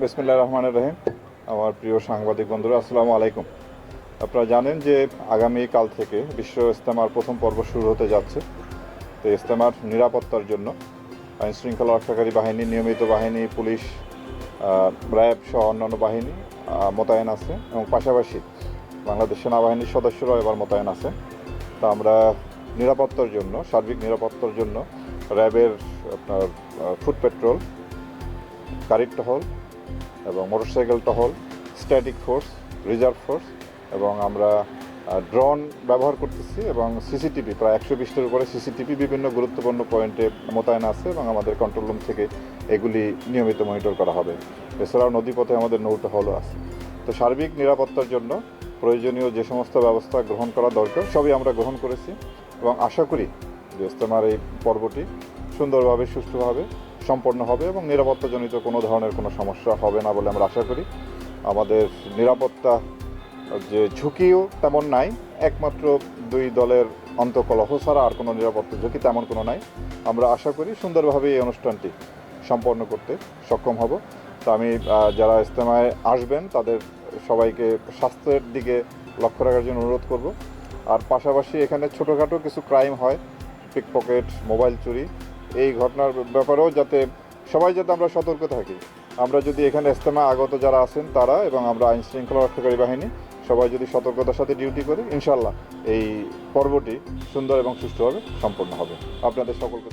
বিসমিল্লাহির রহমানির রহিম। আমার প্রিয় সাংবাদিক বন্ধুরা, আসসালামু আলাইকুম। আপনারা জানেন যে আগামীকাল থেকে বিশ্ব ইজতেমার প্রথম পর্ব শুরু হতে যাচ্ছে। তো ইজতেমার নিরাপত্তার জন্য আইন শৃঙ্খলা রক্ষাকারী বাহিনী, নিয়মিত বাহিনী, পুলিশ, র্যাব সহ অন্যান্য বাহিনী মোতায়েন আছে এবং পাশাপাশি বাংলাদেশ সেনাবাহিনীর সদস্যরাও এবার মোতায়েন আছে। তা আমরা নিরাপত্তার জন্য, সার্বিক নিরাপত্তার জন্য র্যাবের আপনার ফুট পেট্রোল, গাড়ির টহল এবং মোটরসাইকেল টহল, স্ট্যাটিক ফোর্স, রিজার্ভ ফোর্স এবং আমরা ড্রোন ব্যবহার করতেছি এবং সিসিটিভি প্রায় 120টার উপরে সিসিটিভি বিভিন্ন গুরুত্বপূর্ণ পয়েন্টে মোতায়েন আছে এবং আমাদের কন্ট্রোল রুম থেকে এগুলি নিয়মিত মনিটর করা হবে। এছাড়াও নদীপথে আমাদের নৌ টহলও আছে। তো সার্বিক নিরাপত্তার জন্য প্রয়োজনীয় যে সমস্ত ব্যবস্থা গ্রহণ করা দরকার সবই আমরা গ্রহণ করেছি এবং আশা করি যে ইজতেমার এই পর্বটি সুন্দরভাবে, সুষ্ঠুভাবে সম্পন্ন হবে এবং নিরাপত্তাজনিত কোনো ধরনের কোনো সমস্যা হবে না বলে আমরা আশা করি। আমাদের নিরাপত্তা যে ঝুঁকিও তেমন নাই, একমাত্র দুই দলের অন্তঃকলহ ছাড়া আর কোনো নিরাপত্তা ঝুঁকি তেমন কোনো নাই। আমরা আশা করি সুন্দরভাবে এই অনুষ্ঠানটি সম্পন্ন করতে সক্ষম হব। তো আমি যারা ইজতেমায় আসবেন তাদের সবাইকে স্বাস্থ্যের দিকে লক্ষ্য রাখার জন্য অনুরোধ করব। আর পাশাপাশি এখানে ছোটোখাটো কিছু ক্রাইম হয়, পিকপকেট, মোবাইল চুরি, এই ঘটনার ব্যাপারেও যাতে আমরা সতর্ক থাকি। আমরা যদি এখানে ইজতেমা আগত যারা আছেন তারা এবং আমরা আইন শৃঙ্খলা রক্ষাকারী বাহিনী সবাই যদি সতর্কতার সাথে ডিউটি করি, ইনশাল্লাহ এই পর্বটি সুন্দর এবং সুষ্ঠুভাবে সম্পন্ন হবে। আপনাদের সকলকে